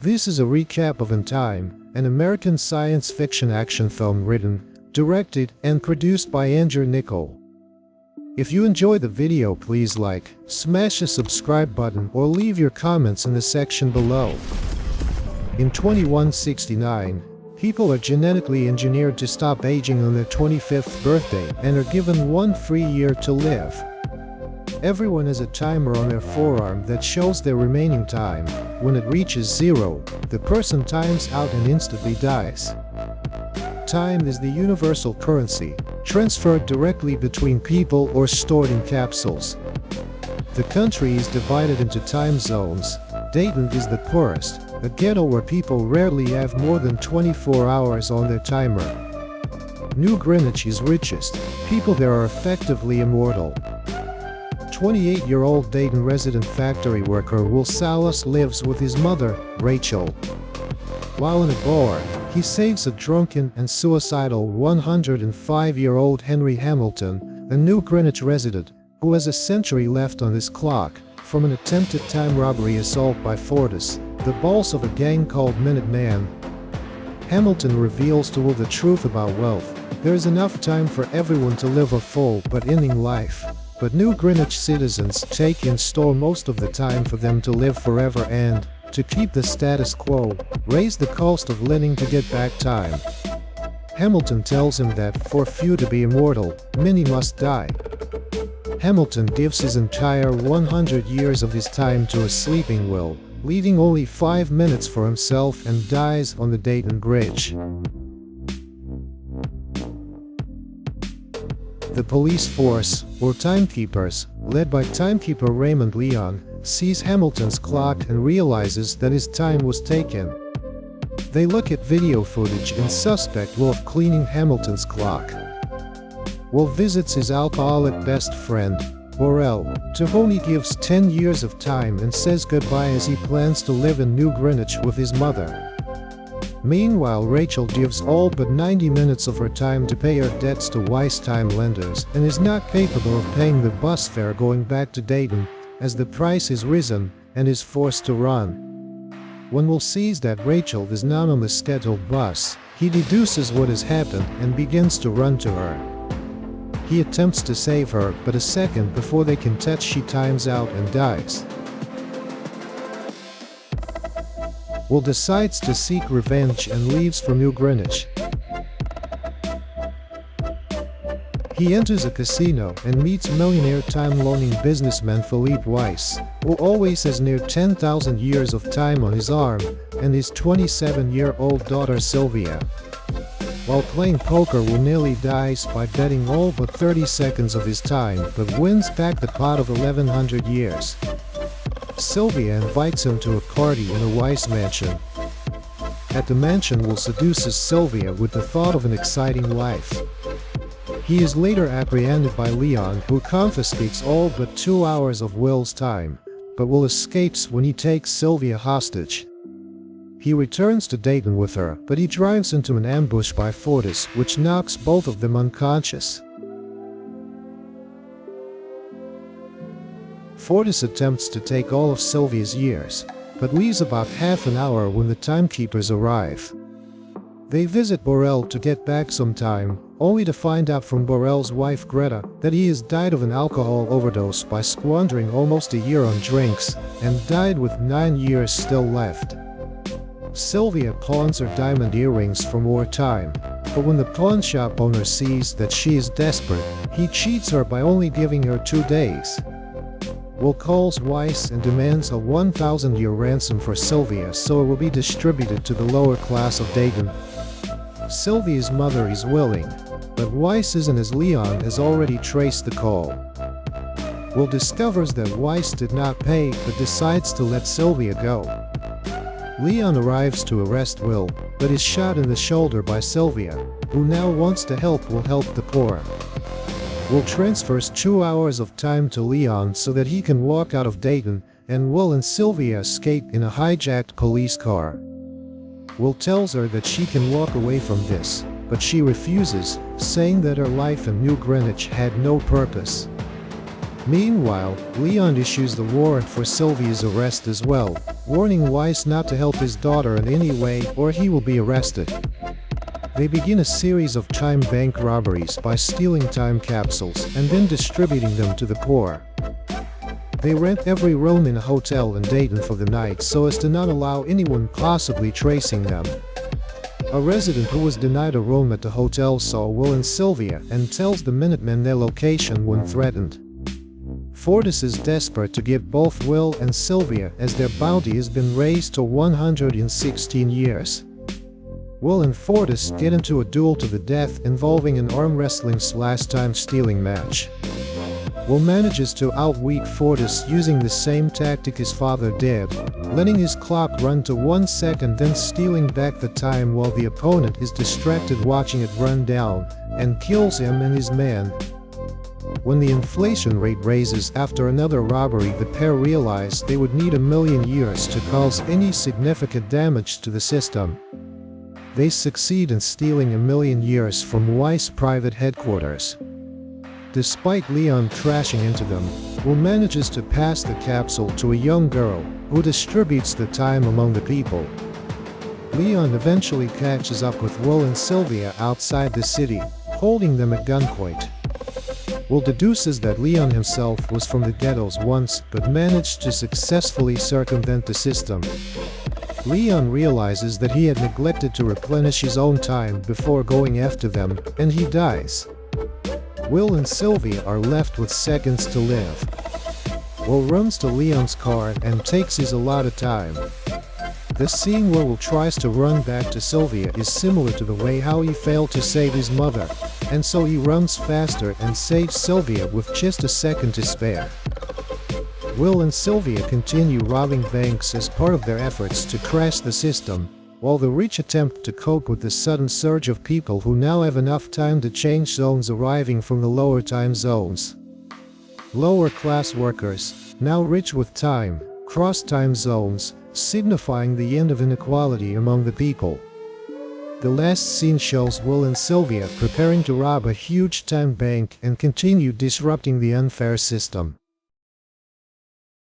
This is a recap of In Time, an American science fiction action film written, directed, and produced by Andrew Niccol. If you enjoyed the video, please like, smash the subscribe button, or leave your comments in the section below. In 2169, people are genetically engineered to stop aging on their 25th birthday and are given 1 free year to live. Everyone has a timer on their forearm that shows their remaining time. When it reaches 0, the person times out and instantly dies. Time is the universal currency, transferred directly between people or stored in capsules. The country is divided into time zones. Dayton is the poorest, a ghetto where people rarely have more than 24 hours on their timer. New Greenwich is richest. People there are effectively immortal. 28-year-old Dayton resident factory worker Will Salas lives with his mother, Rachel. While in a bar, he saves a drunken and suicidal 105-year-old Henry Hamilton, a New Greenwich resident, who has a century left on his clock, from an attempted time robbery assault by Fortis, the boss of a gang called Minuteman. Hamilton reveals to Will the truth about wealth. There is enough time for everyone to live a full but ending life. But New Greenwich citizens take in store most of the time for them to live forever and, to keep the status quo, raise the cost of living to get back time. Hamilton tells him that, for few to be immortal, many must die. Hamilton gives his entire 100 years of his time to a sleeping Will, leaving only 5 minutes for himself, and dies on the Dayton Bridge. The police force, or timekeepers, led by timekeeper Raymond Leon, sees Hamilton's clock and realizes that his time was taken. They look at video footage and suspect Will of cleaning Hamilton's clock. Will visits his alcoholic best friend, Burrell, to whom he gives 10 years of time and says goodbye as he plans to live in New Greenwich with his mother. Meanwhile, Rachel gives all but 90 minutes of her time to pay her debts to wise time lenders and is not capable of paying the bus fare going back to Dayton, as the price has risen, and is forced to run. When Will sees that Rachel is not on the scheduled bus, he deduces what has happened and begins to run to her. He attempts to save her, but a second before they can touch, she times out and dies. Will decides to seek revenge and leaves for New Greenwich. He enters a casino and meets millionaire time-loaning businessman Philippe Weiss, who always has near 10,000 years of time on his arm, and his 27-year-old daughter Sylvia. While playing poker, Will nearly dies by betting all but 30 seconds of his time, but wins back the pot of 1,100 years. Sylvia invites him to a party in a Weiss mansion. At the mansion, Will seduces Sylvia with the thought of an exciting life. He is later apprehended by Leon, who confiscates all but 2 hours of Will's time, but Will escapes when he takes Sylvia hostage. He returns to Dayton with her, but he drives into an ambush by Fortis, which knocks both of them unconscious. Fortis attempts to take all of Sylvia's years, but leaves about half an hour when the timekeepers arrive. They visit Burrell to get back some time, only to find out from Burrell's wife Greta that he has died of an alcohol overdose by squandering almost a year on drinks, and died with 9 years still left. Sylvia pawns her diamond earrings for more time, but when the pawn shop owner sees that she is desperate, he cheats her by only giving her 2 days. Will calls Weiss and demands a 1,000-year ransom for Sylvia so it will be distributed to the lower class of Dayton. Sylvia's mother is willing, but Weiss isn't, as Leon has already traced the call. Will discovers that Weiss did not pay but decides to let Sylvia go. Leon arrives to arrest Will, but is shot in the shoulder by Sylvia, who now wants to help Will help the poor. Will transfers 2 hours of time to Leon so that he can walk out of Dayton, and Will and Sylvia escape in a hijacked police car. Will tells her that she can walk away from this, but she refuses, saying that her life in New Greenwich had no purpose. Meanwhile, Leon issues the warrant for Sylvia's arrest as well, warning Weiss not to help his daughter in any way or he will be arrested. They begin a series of time bank robberies by stealing time capsules and then distributing them to the poor. They rent every room in a hotel in Dayton for the night so as to not allow anyone possibly tracing them. A resident who was denied a room at the hotel saw Will and Sylvia and tells the Minutemen their location when threatened. Fortis is desperate to get both Will and Sylvia as their bounty has been raised to 116 years. Will and Fortis get into a duel to the death involving an arm wrestling/time stealing match. Will manages to outwit Fortis using the same tactic his father did, letting his clock run to 1 second then stealing back the time while the opponent is distracted watching it run down, and kills him and his men. When the inflation rate raises after another robbery, the pair realize they would need 1,000,000 years to cause any significant damage to the system. They succeed in stealing 1,000,000 years from Weiss' private headquarters. Despite Leon trashing into them, Will manages to pass the capsule to a young girl, who distributes the time among the people. Leon eventually catches up with Will and Sylvia outside the city, holding them at gunpoint. Will deduces that Leon himself was from the ghettos once, but managed to successfully circumvent the system. Leon realizes that he had neglected to replenish his own time before going after them, and he dies. Will and Sylvia are left with seconds to live. Will runs to Leon's car and takes his allotted time. The scene where Will tries to run back to Sylvia is similar to the way how he failed to save his mother, and so he runs faster and saves Sylvia with just a second to spare. Will and Sylvia continue robbing banks as part of their efforts to crash the system, while the rich attempt to cope with the sudden surge of people who now have enough time to change zones arriving from the lower time zones. Lower class workers, now rich with time, cross time zones, signifying the end of inequality among the people. The last scene shows Will and Sylvia preparing to rob a huge time bank and continue disrupting the unfair system.